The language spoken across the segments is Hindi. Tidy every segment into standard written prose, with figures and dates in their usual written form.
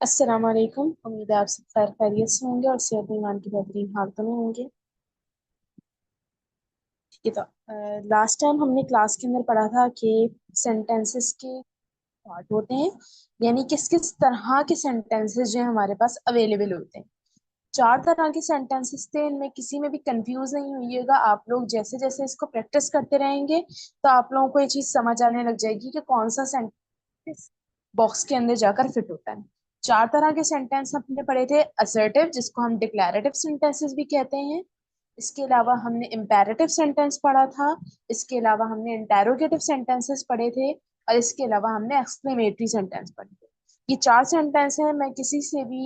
अस्सलाम वालेकुम। उम्मीद है आप सब खैर खैरियत से होंगे और सेहत ईमान की बेहतरीन हालतों में होंगे। ठीक है, तो लास्ट टाइम हमने क्लास के अंदर पढ़ा था कि सेंटेंसेस के पार्ट होते हैं, यानी किस किस तरह के सेंटेंसेस जो है हमारे पास अवेलेबल होते हैं। चार तरह के सेंटेंसेस थे, इनमें किसी में भी कंफ्यूज नहीं होइएगा। आप लोग जैसे जैसे इसको प्रैक्टिस करते रहेंगे तो आप लोगों को ये चीज समझ आने लग जाएगी कि कौन सा सेंटेंस बॉक्स के अंदर जाकर फिट होता है। चार तरह के सेंटेंस हमने पढ़े थे। असर्टिव, जिसको हम डिक्लैरेटिव सेंटेंसेस भी कहते हैं। इसके अलावा हमने इम्पेरेटिव सेंटेंस पढ़ा था। इसके अलावा हमने इंटेरोगेटिव सेंटेंसेस पढ़े थे। और इसके अलावा हमने एक्सक्लेमेटरी सेंटेंस पढ़े थे। ये चार सेंटेंस हैं। मैं किसी से भी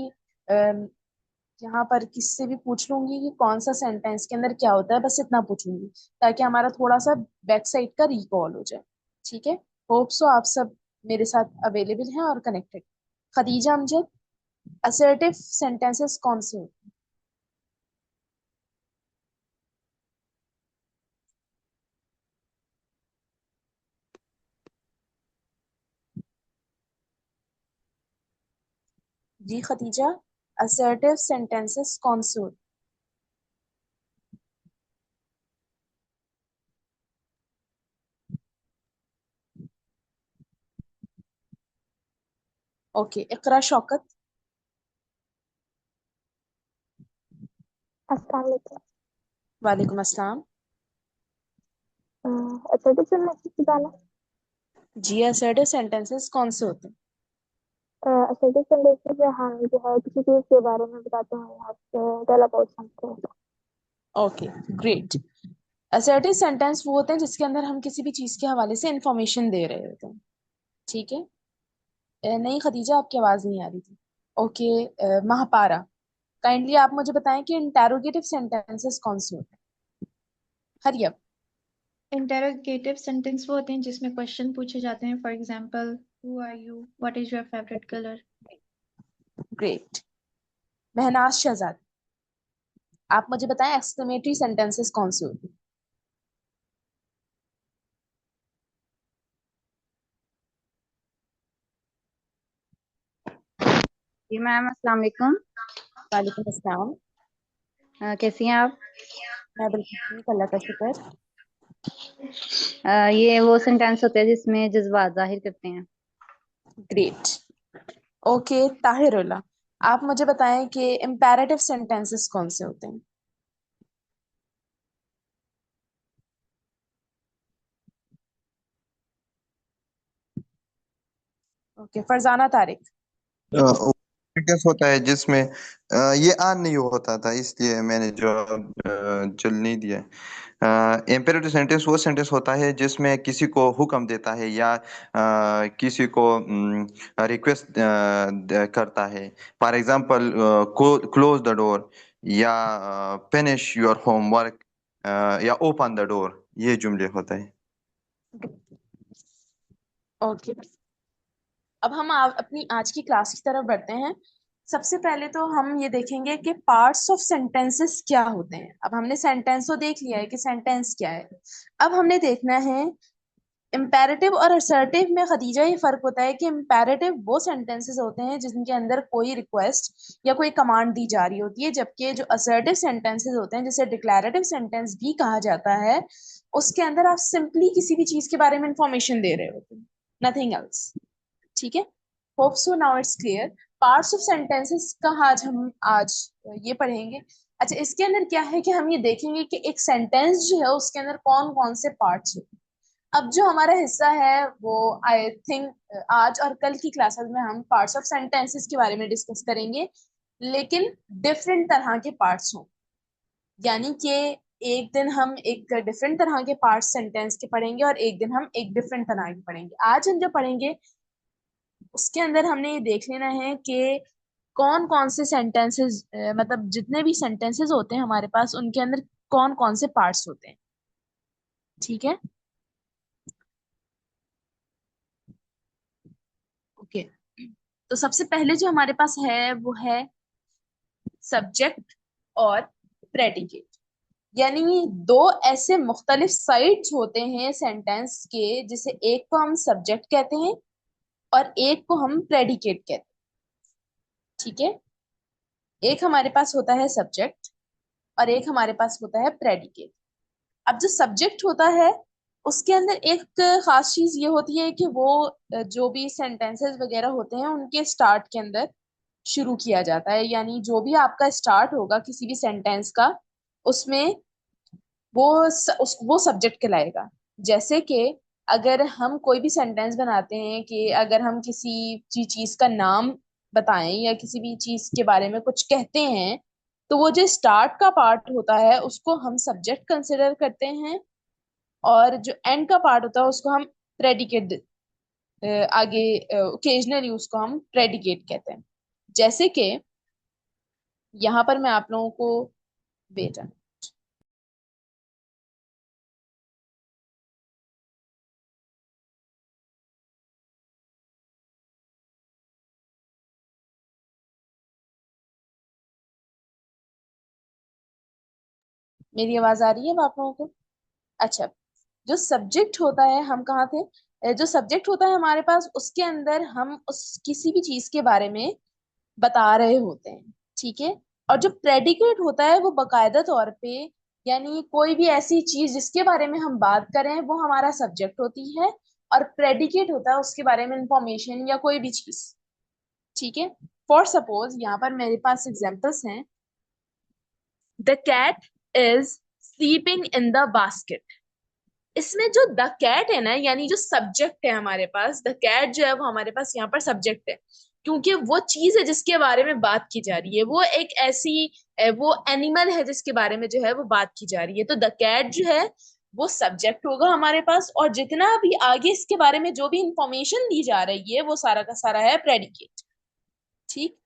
यहाँ पर किसी से भी पूछ लूंगी कि कौन सा सेंटेंस के अंदर क्या होता है, बस इतना पूछूंगी ताकि हमारा थोड़ा सा बैक साइड का रिकॉल हो जाए। ठीक है। होप सो आप सब मेरे साथ अवेलेबल हैं और connected. Khadija Amjad, assertive sentences कौन से होते हैं? जी खदीजा, असर्टिव सेंटेंसेस कौन से होते हैं? ओके, इकरा शौकत। अस्सलाम वालेकुम। वालेकुम अस्सलाम। अच्छा तो फिर मैं किसी गाना जी, असर्टिव सेंटेंसेस कौन से होते हैं? अच्छा तो फिर देखिए जो हम जो है किसी चीज के बारे में बताते हैं आपसे tell about something. Okay, great. Assertive sentence वो होते हैं जिसके अंदर हम किसी भी चीज के हवाले से इंफॉर्मेशन दे रहे होते हैं। ठीक है। नहीं खदीजा, आपकी आवाज नहीं आ रही थी। ओके। महापारा, काइंडली आप मुझे बताएं कि इंटेरोगेटिव सेंटेंसेस कौन से होते हैं? Hurry up. इंटेरोगेटिव सेंटेंस वो होते हैं जिसमें क्वेश्चन पूछे जाते हैं। For example, who are you, what is your favourite colour. Great. Mahnaz Shahzad, आप मुझे बताएं एक्सक्लेमेटरी सेंटेंसेस कौन से होते जी मैम, अस्सलाम वालेकुम। हैं? वालेकुम अस्सलाम। कैसी हैं आप? मैं बिल्कुल ठीक, अल्लाह का शुक्र। ये वो सेंटेंस होते हैं जिसमें जज्बात जाहिर करते हैं। ग्रेट। ओके, ताहिरुल्लाह, आप मुझे बताएं कि इम्पेरेटिव सेंटेंसेस कौन से होते हैं? ओके, फरजाना तारिक। टेस्ट होता है जिसमें ये ऑन नहीं होता था, इसलिए मैंने जवाब चल नहीं दिया। इम्पेरेटिव सेंटेंस वो सेंटेंस होता है जिसमें किसी को हुक्म देता है या किसी को रिक्वेस्ट करता है। For example, close the door, या फिनिश योर होमवर्क, या ओपन द डोर, ये जुमले होते हैं। ओके, अब हम अपनी आज की क्लास की तरफ बढ़ते हैं। सबसे पहले तो हम ये देखेंगे कि पार्ट्स ऑफ सेंटेंसेस क्या होते हैं। अब हमने सेंटेंस तो देख लिया है कि सेंटेंस क्या है। अब हमने देखना है इम्पेरेटिव और असर्टिव में। खदीजा, ये फर्क होता है कि इम्पेरेटिव वो सेंटेंसेस होते हैं जिनके अंदर कोई रिक्वेस्ट या कोई कमांड दी जा रही होती है, जबकि जो असर्टिव सेंटेंसेस होते हैं, जिसे डिक्लैरेटिव सेंटेंस भी कहा जाता है, उसके अंदर आप सिंपली किसी भी चीज के बारे में इंफॉर्मेशन दे रहे होते हैं, नथिंग एल्स। ठीक है। Hope so now it's clear. Parts of sentences का आज ये पढ़ेंगे। अच्छा, इसके अंदर क्या है कि हम ये देखेंगे कि एक सेंटेंस जो है उसके अंदर कौन कौन से पार्ट्स होते हैं। अब जो हमारा हिस्सा है वो आई थिंक आज और कल की क्लासेस में हम पार्ट्स ऑफ सेंटेंसेस के बारे में डिस्कस करेंगे, लेकिन डिफरेंट तरह के पार्ट्स हों। यानी कि एक दिन हम एक डिफरेंट तरह के पार्ट्स सेंटेंस के पढ़ेंगे और एक दिन हम एक डिफरेंट तरह के पढ़ेंगे। आज हम जो पढ़ेंगे उसके अंदर हमने ये देख लेना है कि कौन कौन से सेंटेंसेस, मतलब जितने भी सेंटेंसेस होते हैं हमारे पास, उनके अंदर कौन कौन से पार्ट्स होते हैं। ठीक है। ओके, तो सबसे पहले जो हमारे पास है वो है सब्जेक्ट और प्रेडिकेट। यानी दो ऐसे मुख्तलिफ साइड्स होते हैं सेंटेंस के, जिसे एक को हम सब्जेक्ट कहते हैं और एक को हम प्रेडिकेट कहते हैं। ठीक है। एक हमारे पास होता है सब्जेक्ट और एक हमारे पास होता है प्रेडिकेट। अब जो सब्जेक्ट होता है उसके अंदर एक खास चीज ये होती है कि वो जो भी सेंटेंसेस वगैरह होते हैं उनके स्टार्ट के अंदर शुरू किया जाता है, यानी जो भी आपका स्टार्ट होगा किसी भी सेंटेंस का उसमें वो सब्जेक्ट कहलाएगा। जैसे कि अगर हम कोई भी सेंटेंस बनाते हैं कि अगर हम किसी चीज का नाम बताएं या किसी भी चीज के बारे में कुछ कहते हैं, तो वो जो स्टार्ट का पार्ट होता है उसको हम सब्जेक्ट कंसिडर करते हैं, और जो एंड का पार्ट होता है उसको हम प्रेडिकेट, आगे ओकेजनली उसको हम प्रेडिकेट कहते हैं। जैसे कि यहाँ पर मैं आप लोगों को बेटा मेरी आवाज आ रही है अब आप लोगों को? अच्छा। जो सब्जेक्ट होता है, हम कहाँ थे? जो सब्जेक्ट होता है हमारे पास उसके अंदर हम उस किसी भी चीज के बारे में बता रहे होते हैं, ठीक है। और जो प्रेडिकेट होता है वो बकायदा तौर पे, यानी कोई भी ऐसी चीज जिसके बारे में हम बात करें वो हमारा सब्जेक्ट होती है, और प्रेडिकेट होता है उसके बारे में इंफॉर्मेशन या कोई भी चीज, ठीक है। फॉर सपोज यहाँ पर मेरे पास एग्जांपल्स हैं। The cat is sleeping in the basket. इसमें जो द कैट है ना, यानी जो सब्जेक्ट है हमारे पास, द कैट जो है वो हमारे पास यहाँ पर सब्जेक्ट है, क्योंकि वो चीज है जिसके बारे में बात की जा रही है, वो एक ऐसी वो एनिमल है जिसके बारे में जो है वो बात की जा रही है। तो द कैट जो है वो सब्जेक्ट होगा हमारे पास, और जितना भी आगे इसके बारे में जो भी इंफॉर्मेशन दी जा रही है वो सारा का सारा है प्रेडिकेट, ठीक।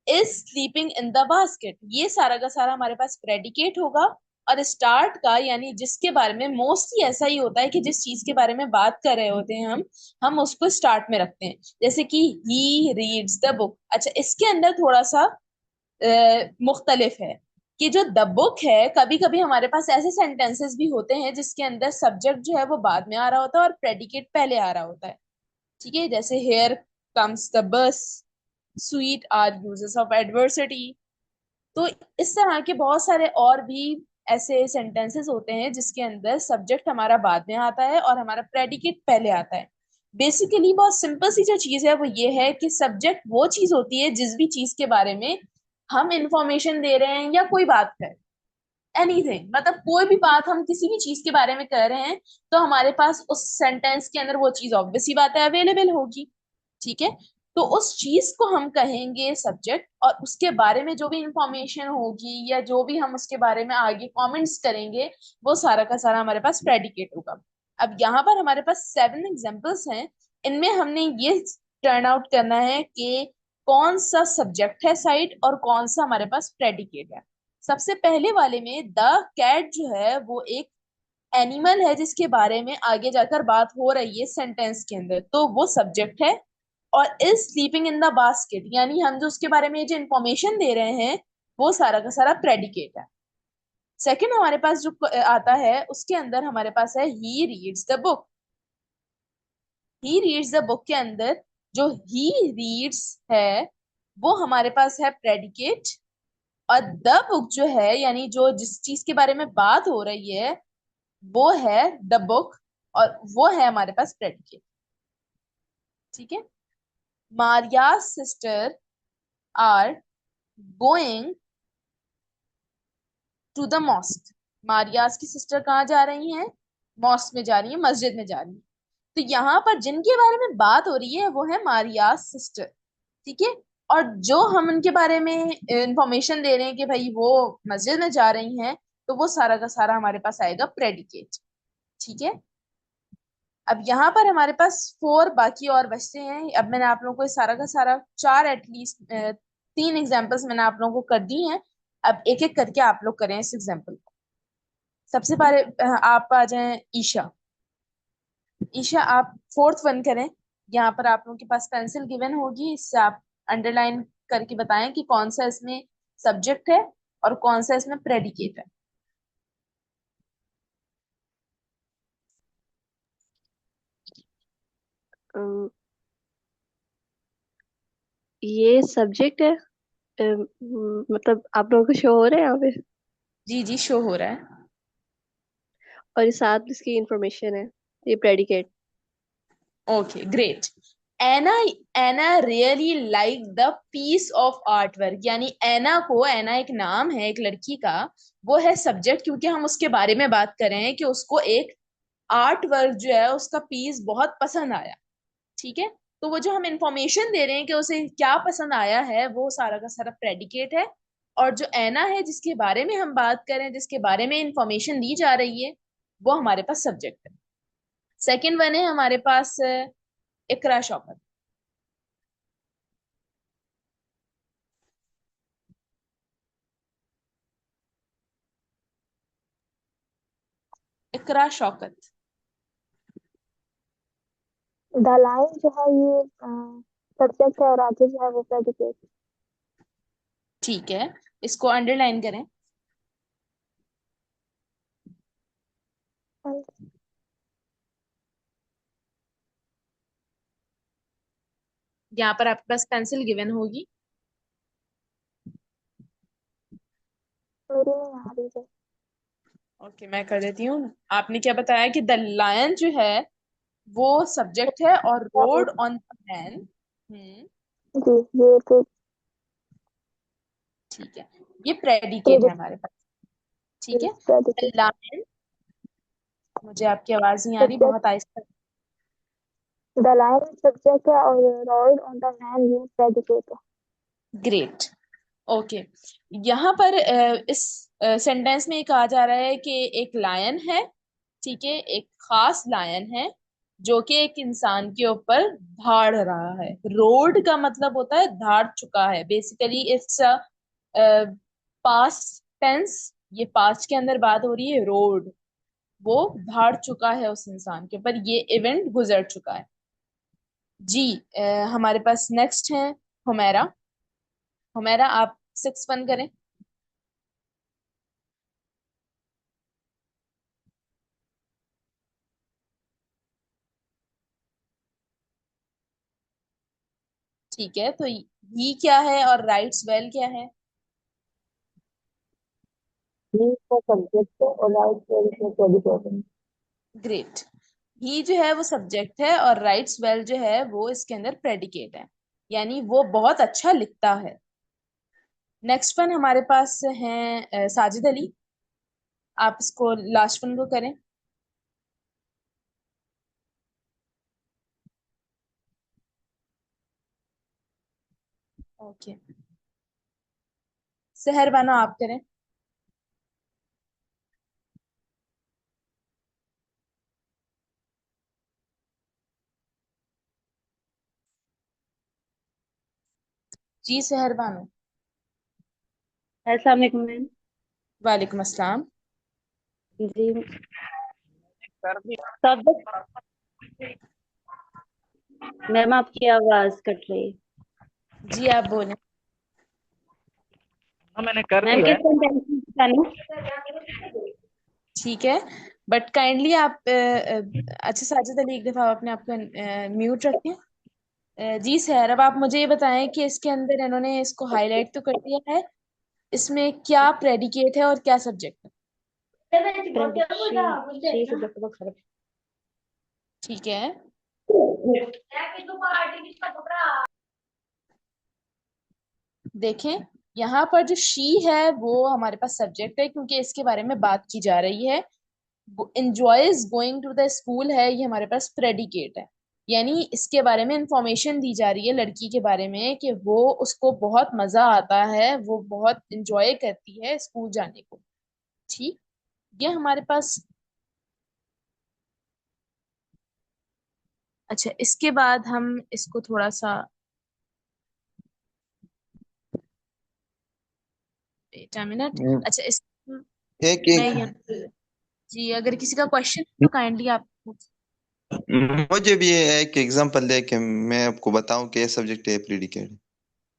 Is sleeping in the basket, ये सारा का सारा हमारे पास प्रेडिकेट होगा। और स्टार्ट का, यानी जिसके बारे में, मोस्टली ऐसा ही होता है कि जिस चीज के बारे में बात कर रहे होते हैं हम उसको स्टार्ट में रखते हैं। जैसे कि ही रीड्स द बुक। अच्छा, इसके अंदर थोड़ा सा मुख्तलिफ है कि जो द बुक है, कभी कभी हमारे पास ऐसे सेंटेंसेस भी होते हैं जिसके अंदर सब्जेक्ट जो है वो बाद में आ रहा होता है और प्रेडिकेट पहले आ रहा होता है, ठीक है। जैसे here comes the bus, sweet are uses of adversity. तो इस तरह के बहुत सारे और भी ऐसे सेंटेंसेस होते हैं जिसके अंदर सब्जेक्ट हमारा बाद में आता है और हमारा प्रेडिकेट पहले आता है। बेसिकली बहुत सिंपल सी जो चीज है वो ये है कि सब्जेक्ट वो चीज होती है जिस भी चीज के बारे में हम इंफॉर्मेशन दे रहे हैं या कोई बात कर, एनीथिंग, मतलब कोई भी बात हम किसी भी चीज के बारे में कर रहे हैं, तो हमारे पास उस सेंटेंस के अंदर वो चीज ऑब्वियस ही बात है अवेलेबल होगी, ठीक है। तो उस चीज को हम कहेंगे सब्जेक्ट, और उसके बारे में जो भी इंफॉर्मेशन होगी या जो भी हम उसके बारे में आगे कमेंट्स करेंगे वो सारा का सारा हमारे पास प्रेडिकेट होगा। अब यहाँ पर हमारे पास 7 एग्जांपल्स हैं। इनमें हमने ये टर्न आउट करना है कि कौन सा सब्जेक्ट है साइड और कौन सा हमारे पास प्रेडिकेट है। सबसे पहले वाले में द कैट जो है वो एक एनिमल है जिसके बारे में आगे जाकर बात हो रही है सेंटेंस के अंदर, तो वो सब्जेक्ट है। और is sleeping in the basket, यानी हम जो उसके बारे में जो इंफॉर्मेशन दे रहे हैं वो सारा का सारा प्रेडिकेट है। सेकंड हमारे पास जो आता है उसके अंदर हमारे पास है he reads the book. He reads the book के अंदर जो ही रीड्स है वो हमारे पास है प्रेडिकेट, और द बुक जो है, यानी जो जिस चीज के बारे में बात हो रही है वो है द बुक, और वो है हमारे पास प्रेडिकेट, ठीक है। Maria sister are going to the mosque. Maria's की सिस्टर कहाँ जा रही हैं? मॉस्क में जा रही है, मस्जिद में जा रही है। तो यहाँ पर जिनके बारे में बात हो रही है वो है मारियास सिस्टर, ठीक है। और जो हम उनके बारे में इंफॉर्मेशन दे रहे हैं कि भाई वो मस्जिद में जा रही हैं, तो वो सारा का सारा हमारे पास आएगा प्रेडिकेट, ठीक है। अब यहाँ पर हमारे पास 4 बाकी और बचते हैं। अब मैंने आप लोगों को ये सारा का सारा 4 एटलीस्ट 3 एग्जांपल्स मैंने आप लोगों को कर दी हैं। अब एक एक करके आप लोग करें इस एग्जांपल को। सबसे पहले आप आ जाएं ईशा। ईशा आप फोर्थ वन करें। यहाँ पर आप लोगों के पास पेंसिल गिवन होगी, इससे आप अंडरलाइन करके बताएं कि कौन सा इसमें सब्जेक्ट है और कौन सा इसमें प्रेडिकेट है। अम, ये सब्जेक्ट है। मतलब आप लोगों को शो हो रहा है यहाँ पे? जी जी, शो हो रहा है। और ये साथ इसकी इंफॉर्मेशन है, ये predicate. Okay great. Anna Anna really like the piece of art work, यानी एना एक नाम है एक लड़की का, वो है सब्जेक्ट, क्योंकि हम उसके बारे में बात कर रहे हैं कि उसको एक आर्ट वर्क जो है उसका पीस बहुत पसंद आया। ठीक है, तो वो जो हम इंफॉर्मेशन दे रहे हैं कि उसे क्या पसंद आया है, वो सारा का सारा प्रेडिकेट है। और जो एना है जिसके बारे में हम बात कर रहे हैं, जिसके बारे में इंफॉर्मेशन दी जा रही है, वो हमारे पास सब्जेक्ट है। सेकंड वन है हमारे पास इकरा शौकत। इकरा शौकत। द लाइन जो है ये सब्जेक्ट है और आगे जो है वो प्रेडिकेट। ठीक है, इसको अंडरलाइन करें। यहाँ पर आपके पास पेंसिल गिवन होगी। मेरी नहीं आ रही है। ओके, मैं कर देती हूँ। आपने क्या बताया कि द लायन जो है वो सब्जेक्ट है और रोड ऑन द मैन। जी, ये तो ठीक है, ये प्रेडिकेट है प्रेडिकेट। हमारे पास। ठीक है, द प्रेडिकेट लायन। मुझे आपकी आवाज नहीं आ रही, सब्जेक्ट। बहुत आहिस्ता। द लाइन सब्जेक्ट है और रोड ऑन द मैन ये प्रेडिकेट है। ग्रेट। ओके, यहाँ पर इस सेंटेंस में ये कहा जा रहा है कि एक लायन है। ठीक है, एक खास लायन है जो कि एक इंसान के ऊपर धाड़ रहा है। रोड का मतलब होता है धाड़ चुका है, बेसिकली इट्स पास्ट टेंस। ये पास्ट के अंदर बात हो रही है। रोड, वो धाड़ चुका है उस इंसान के ऊपर, ये इवेंट गुजर चुका है। जी, हमारे पास नेक्स्ट है हुमैरा। हुमैरा, आप 6-1 करें। ठीक है, तो ही क्या है और राइट्स वेल क्या है? ही का सब्जेक्ट है और राइट प्रेडिकेट है। ग्रेट। ही जो है वो सब्जेक्ट है और राइट्स वेल जो है वो इसके अंदर प्रेडिकेट है, यानी वो बहुत अच्छा लिखता है। नेक्स्ट वन हमारे पास है साजिद अली। आप इसको लास्ट वन को करें। ओके, सहर बानो आप करें। जी सहर बानो। अस्सलाम वालेकुम मैम। वालेकुम अस्सलाम। जी सब्जेक्ट। मैम आपकी आवाज कट रही है। जी आप बोलें। मैंने कर मैम दी है। किस सेंटेंस में बताना? ठीक है, बट काइंडली आप अच्छा साजिद अली, एक दफा अपने आप को म्यूट रखें। जी सर, अब आप मुझे ये बताएं कि इसके अंदर इन्होंने इसको हाईलाइट तो कर दिया है, इसमें क्या प्रेडिकेट है और क्या सब्जेक्ट है? ठीक है, देखें यहाँ पर जो शी है वो हमारे पास सब्जेक्ट है, क्योंकि इसके बारे में बात की जा रही है। enjoys going to the school है, ये हमारे पास प्रेडिकेट है, यानी इसके बारे में इंफॉर्मेशन दी जा रही है लड़की के बारे में कि वो उसको बहुत मजा आता है, वो बहुत इंजॉय करती है स्कूल जाने को। ठीक, ये हमारे पास। अच्छा, इसके बाद हम इसको थोड़ा सा, वेट अ मिनट। अच्छा, इस एक मैं एक जी, अगर किसी का क्वेश्चन तो काइंडली आप। मुझे भी एक एग्जांपल दे के मैं आपको बताऊं कि ये सब्जेक्ट है प्रीडिकेट।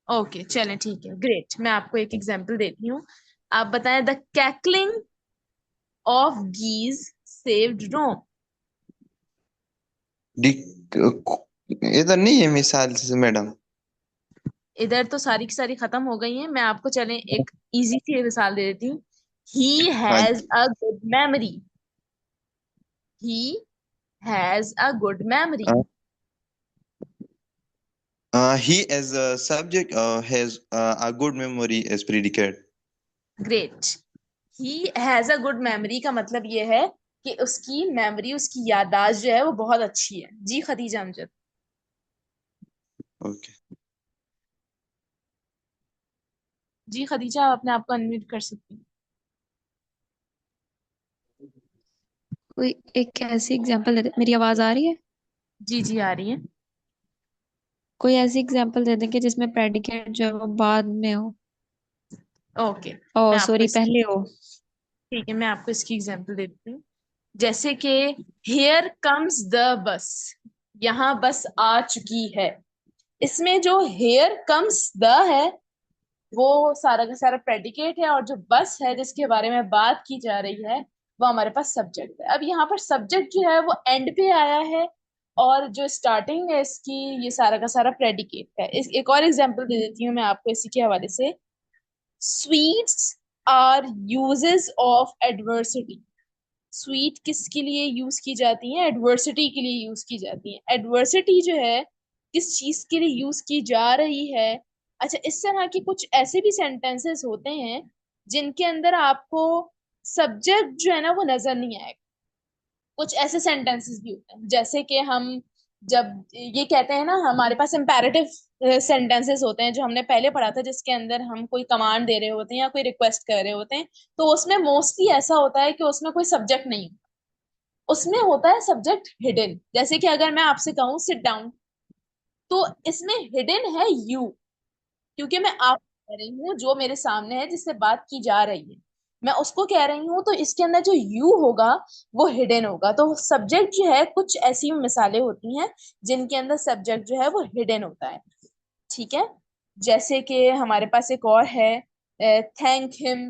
ओके चलें, ठीक है, ग्रेट। मैं आपको एक एग्जांपल देती हूँ। आप बताएं, द कैकलिंग ऑफ गीज सेव्ड रोम। इधर नहीं है मिसाल से मैडम। इधर तो सारी की सारी खत्म हो गई हैं। मैं आपको चलें एक इजी सी मिसाल दे देती हूँ। ही हाँ हैज जी। A good memory. He has a good memory. He as a subject has a good memory as predicate. Great. He has a good memory का मतलब ये है कि उसकी मेमोरी, उसकी याददाश्त जो है वो बहुत अच्छी है। जी खदीजा अमजद। Okay. जी खदीजा, आप अपने आप को अनम्यूट कर सकती हैं। कोई एक ऐसी एग्जांपल दे दे। मेरी आवाज आ रही है? जी जी आ रही है। कोई ऐसी एग्जांपल दे दें कि जिसमें प्रेडिकेट जो है वो बाद में हो, ओके, ओ मैं आपको सॉरी इसकी, पहले हो। ठीक है, मैं आपको इसकी एग्जांपल देती हूँ। जैसे कि हियर कम्स द बस, यहाँ बस आ चुकी है। इसमें जो हेयर कम्स द है वो सारा का सारा प्रेडिकेट है, और जो बस है जिसके बारे में बात की जा रही है वो हमारे पास सब्जेक्ट है। अब यहाँ पर सब्जेक्ट जो है वो एंड पे आया है, और जो स्टार्टिंग है इसकी, ये सारा का सारा प्रेडिकेट है। एक और एग्जांपल दे देती हूँ मैं आपको इसी के हवाले से। Sweets are uses of adversity. Sweet किसके लिए यूज की जाती है? एडवर्सिटी के लिए यूज की जाती है। एडवर्सिटी जो है किस चीज के लिए यूज की जा रही है? अच्छा, इस तरह के कुछ ऐसे भी सेंटेंसेस होते हैं जिनके अंदर आपको सब्जेक्ट जो है ना वो नजर नहीं आएगा। कुछ ऐसे सेंटेंसेस भी होते हैं जैसे कि हम जब ये कहते हैं ना, हमारे पास इम्पेरेटिव सेंटेंसेस होते हैं जो हमने पहले पढ़ा था, जिसके अंदर हम कोई कमांड दे रहे होते हैं या कोई रिक्वेस्ट कर रहे होते हैं। तो उसमें मोस्टली ऐसा होता है कि उसमें कोई सब्जेक्ट नहीं, उसमें होता है सब्जेक्ट हिडन। जैसे कि अगर मैं आपसे कहूँ सिट डाउन, तो इसमें हिडन है यू, क्योंकि मैं आप कह रही हूँ जो मेरे सामने है जिससे बात की जा रही है, मैं उसको कह रही हूँ, तो इसके अंदर जो यू होगा वो हिडन होगा। तो सब्जेक्ट जो है, कुछ ऐसी मिसालें होती हैं जिनके अंदर सब्जेक्ट जो है वो हिडन होता है। ठीक है। जैसे कि हमारे पास एक और है, थैंक हिम।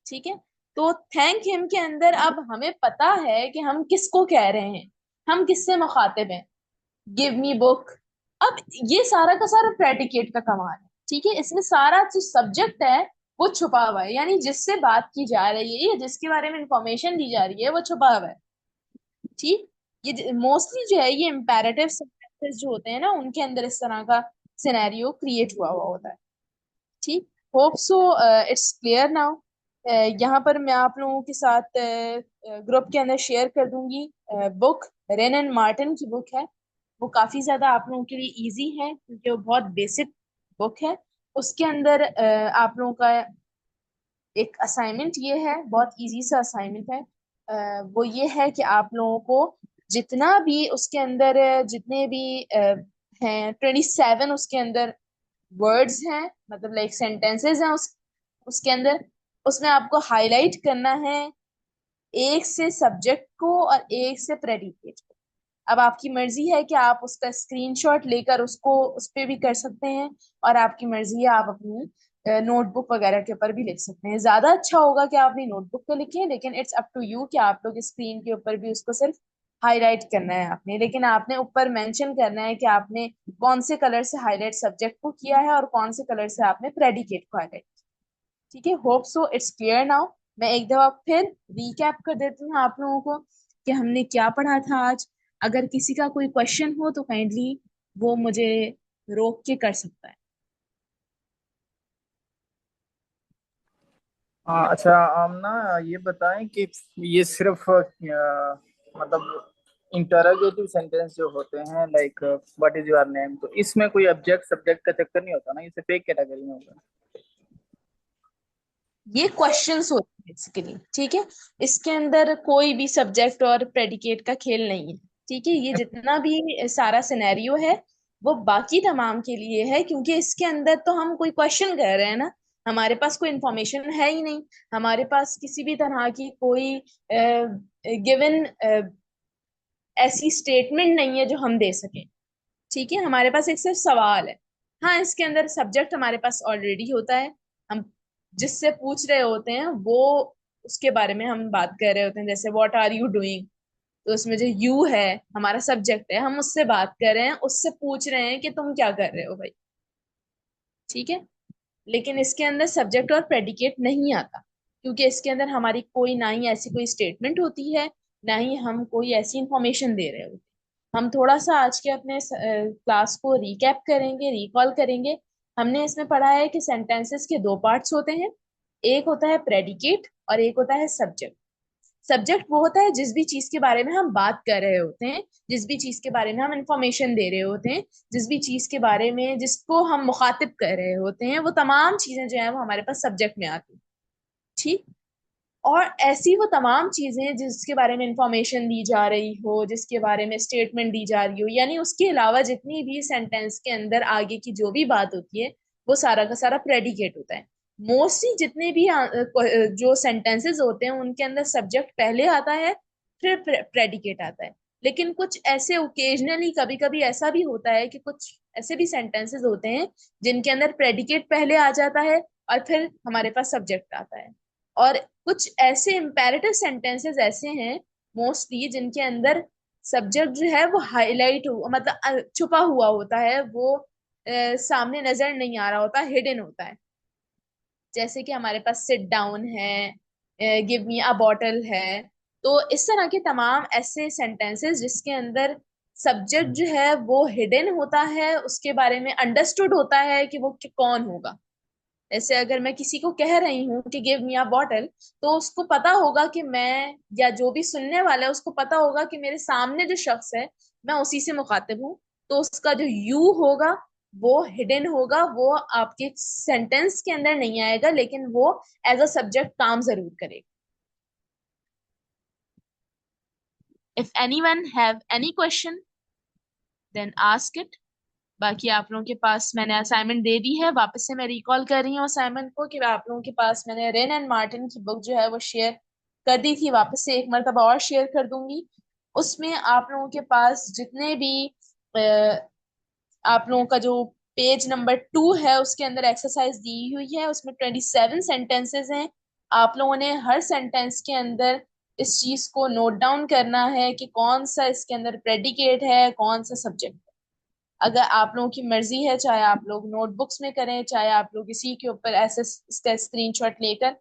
ठीक है। तो थैंक हिम के अंदर अब हमें पता है कि हम किसको कह रहे हैं, हम किससे मुखातिब हैं। Give me book. अब ये सारा का सारा प्रेडिकेट का कमाल है। ठीक है, इसमें सारा जो सब्जेक्ट है वो छुपा हुआ है, यानी जिससे बात की जा रही है या जिसके बारे में इंफॉर्मेशन दी जा रही है वो छुपा हुआ है। ठीक। ये मोस्टली जो है ये इम्पेरेटिव सेंटेंसेस जो होते हैं ना, उनके अंदर इस तरह का सिनेरियो क्रिएट हुआ हुआ होता है। ठीक। Hope so it's clear now. यहाँ पर मैं आप लोगों के साथ ग्रुप के अंदर शेयर कर दूंगी बुक, रेन एंड मार्टिन की बुक है। वो काफी ज्यादा आप लोगों के लिए इजी है क्योंकि वो बहुत बेसिक बुक है। उसके अंदर आप लोगों का एक असाइनमेंट ये है, बहुत इजी सा असाइनमेंट है। वो ये है कि आप लोगों को जितना भी उसके अंदर जितने भी हैं 27 उसके अंदर वर्ड्स हैं, मतलब लाइक सेंटेंसेस हैं उसके अंदर, उसमें आपको हाईलाइट करना है एक से सब्जेक्ट को और एक से प्रेडिकेट को। अब आपकी मर्जी है कि आप उसका स्क्रीनशॉट लेकर उसको उस पे भी कर सकते हैं, और आपकी मर्जी है आप अपनी नोटबुक वगैरह के ऊपर भी लिख सकते हैं। ज्यादा अच्छा होगा कि आप अपनी नोटबुक पे लिखें, लेकिन इट्स अप टू यू कि आप लोग स्क्रीन के ऊपर भी उसको सिर्फ हाईलाइट करना है आपने, लेकिन आपने ऊपर मेंशन करना है कि आपने कौन से कलर से हाईलाइट सब्जेक्ट को किया है और कौन से कलर से आपने प्रेडिकेट को हाईलाइट। ठीक है, hope so it's clear now. मैं एक दफा फिर रीकैप कर देती हूँ आप लोगों को कि हमने क्या पढ़ा था आज। अगर किसी का कोई क्वेश्चन हो तो काइंडली वो मुझे रोक के कर सकता है। हाँ अच्छा, हम ना ये बताएं कि ये सिर्फ मतलब इंटरोगेटिव सेंटेंस जो होते हैं, like what is your name, तो इसमें कोई ऑब्जेक्ट सब्जेक्ट का चक्कर नहीं होता ना, ये सिर्फ एक कैटेगरी में होगा। ये क्वेश्चंस होते हैं बेसिकली। ठीक है, इसके अंदर कोई भी सब्जेक्ट और प्रेडिकेट का खेल नहीं है। ठीक है, ये जितना भी सारा सिनेरियो है वो बाकी तमाम के लिए है, क्योंकि इसके अंदर तो हम कोई क्वेश्चन कर रहे हैं ना, हमारे पास कोई इंफॉर्मेशन है ही नहीं, हमारे पास किसी भी तरह की कोई गिवन ऐसी स्टेटमेंट नहीं है जो हम दे सकें। ठीक है, हमारे पास एक सिर्फ सवाल है। हाँ, इसके अंदर सब्जेक्ट हमारे पास ऑलरेडी होता है, हम जिससे पूछ रहे होते हैं वो उसके बारे में हम बात कर रहे होते हैं। जैसे व्हाट आर यू डूइंग, तो उसमें जो यू है हमारा सब्जेक्ट है, हम उससे बात कर रहे हैं, उससे पूछ रहे हैं कि तुम क्या कर रहे हो भाई। ठीक है। लेकिन इसके अंदर सब्जेक्ट और प्रेडिकेट नहीं आता, क्योंकि इसके अंदर हमारी कोई ना ही ऐसी कोई स्टेटमेंट होती है, ना ही हम कोई ऐसी इंफॉर्मेशन दे रहे होते। हम थोड़ा सा आज के अपने क्लास को रिकैप करेंगे, रिकॉल करेंगे। हमने इसमें पढ़ा है कि सेंटेंसेस के दो पार्ट्स होते हैं, एक होता है प्रेडिकेट और एक होता है सब्जेक्ट। सब्जेक्ट वो होता है जिस भी चीज के बारे में हम बात कर रहे होते हैं, जिस भी चीज के बारे में हम इंफॉर्मेशन दे रहे होते हैं, जिस भी चीज के बारे में जिसको हम मुखातिब कर रहे होते हैं, वो तमाम चीजें जो है वो हमारे पास सब्जेक्ट में आती हैं। ठीक। और ऐसी वो तमाम चीजें जिसके बारे में इंफॉर्मेशन दी जा रही हो, जिसके बारे में स्टेटमेंट दी जा रही हो, यानी उसके अलावा जितनी भी सेंटेंस के अंदर आगे की जो भी बात होती है, वो सारा का सारा प्रेडिकेट होता है। मोस्टली जितने भी जो सेंटेंसेस होते हैं उनके अंदर सब्जेक्ट पहले आता है, फिर प्रेडिकेट आता है। लेकिन कुछ ऐसे ओकेजनली कभी कभी ऐसा भी होता है कि कुछ ऐसे भी सेंटेंसेस होते हैं जिनके अंदर प्रेडिकेट पहले आ जाता है और फिर हमारे पास सब्जेक्ट आता है। और कुछ ऐसे इम्पेरेटिव सेंटेंसेस ऐसे हैं मोस्टली जिनके अंदर सब्जेक्ट जो है वो हाईलाइट हो, मतलब छुपा हुआ होता है, वो सामने नजर नहीं आ रहा होता, हिडन होता है। जैसे कि हमारे पास सिट डाउन है, गिव मी अ बॉटल है। तो इस तरह के तमाम ऐसे सेंटेंसेस जिसके अंदर सब्जेक्ट जो है वो हिडन होता है, उसके बारे में अंडरस्टूड होता है कि वो कौन होगा। जैसे अगर मैं किसी को कह रही हूँ कि गिव मी अ बॉटल, तो उसको पता होगा कि मैं, या जो भी सुनने वाला है उसको पता होगा कि मेरे सामने जो शख्स है मैं उसी से मुखातिब हूँ। तो उसका जो यू होगा वो हिडन होगा, वो आपके सेंटेंस के अंदर नहीं आएगा, लेकिन वो एज अ सब्जेक्ट काम जरूर करेगा। If anyone have any question then ask it. बाकी आप लोगों के पास मैंने असाइनमेंट दे दी है, वापस से मैं रिकॉल कर रही हूँ असाइनमेंट को, कि आप लोगों के पास मैंने रेन एंड मार्टिन की बुक जो है वो शेयर कर दी थी, वापस से एक मरतबा और शेयर कर दूंगी। उसमें आप लोगों के पास जितने भी आप लोगों का जो पेज नंबर 2 है उसके अंदर एक्सरसाइज दी हुई है, उसमें 27 सेंटेंसेस हैं। आप लोगों ने हर सेंटेंस के अंदर इस चीज को नोट डाउन करना है कि कौन सा इसके अंदर प्रेडिकेट है, कौन सा सब्जेक्ट। अगर आप लोगों की मर्जी है, चाहे आप लोग नोटबुक्स में करें, चाहे आप लोग इसी के ऊपर ऐसे इसका स्क्रीनशॉट लेकर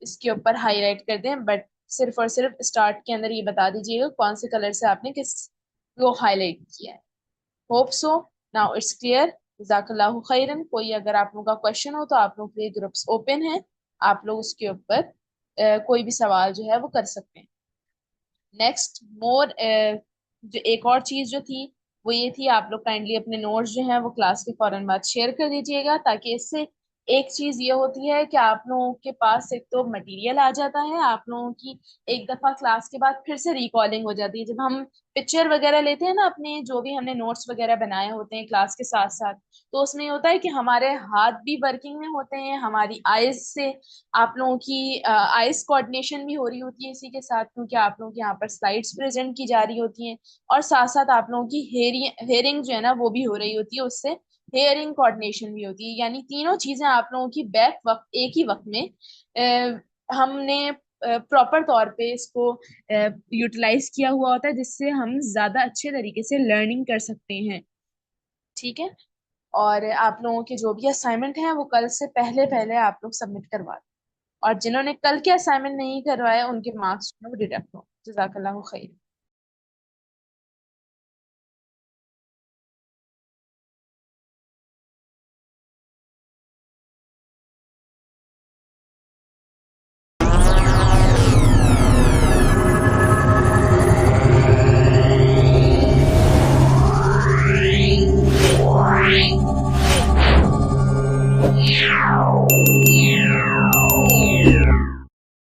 इसके ऊपर हाईलाइट कर दें, बट सिर्फ और सिर्फ स्टार्ट के अंदर ये बता दीजिएगा कौन से कलर से आपने किस को हाईलाइट किया है। Hope so now it's clear. जज़ाकल्लाहु खैरन। कोई अगर आप लोगों का क्वेश्चन हो तो आप लोगों के लिए ग्रुप्स ओपन है, आप लोग उसके ऊपर कोई भी सवाल जो है वो कर सकते हैं। नेक्स्ट मोर जो एक और चीज जो थी वो ये थी, आप लोग काइंडली अपने नोट्स जो हैं वो क्लास के फौरन बाद शेयर कर दीजिएगा, ताकि इससे एक चीज ये होती है कि आप लोगों के पास एक तो मटेरियल आ जाता है, आप लोगों की एक दफा क्लास के बाद फिर से रिकॉलिंग हो जाती है। जब हम पिक्चर वगैरह लेते हैं ना अपने, जो भी हमने नोट्स वगैरह बनाए होते हैं क्लास के साथ साथ, तो उसमें ये होता है कि हमारे हाथ भी वर्किंग में होते हैं, हमारी आईज से आप लोगों की आइस कोऑर्डिनेशन भी हो रही होती है इसी के साथ, क्योंकि आप लोगों के यहाँ पर स्लाइड्स प्रेजेंट की जा रही होती हैं, और साथ साथ आप लोगों की हेयरिंग जो है ना वो भी हो रही होती है, उससे हेयरिंग कोऑर्डिनेशन भी होती है। यानी तीनों चीजें आप लोगों की बैक वक्त एक ही वक्त में हमने प्रॉपर तौर पे इसको यूटिलाइज किया हुआ होता है, जिससे हम ज्यादा अच्छे तरीके से लर्निंग कर सकते हैं। ठीक है। और आप लोगों के जो भी असाइनमेंट हैं वो कल से पहले पहले आप लोग सबमिट करवा दें, और जिन्होंने कल के असाइनमेंट नहीं करवाए उनके मार्क्स जो है वो डिडक्ट हो। जज़ाकल्लाहु खैर।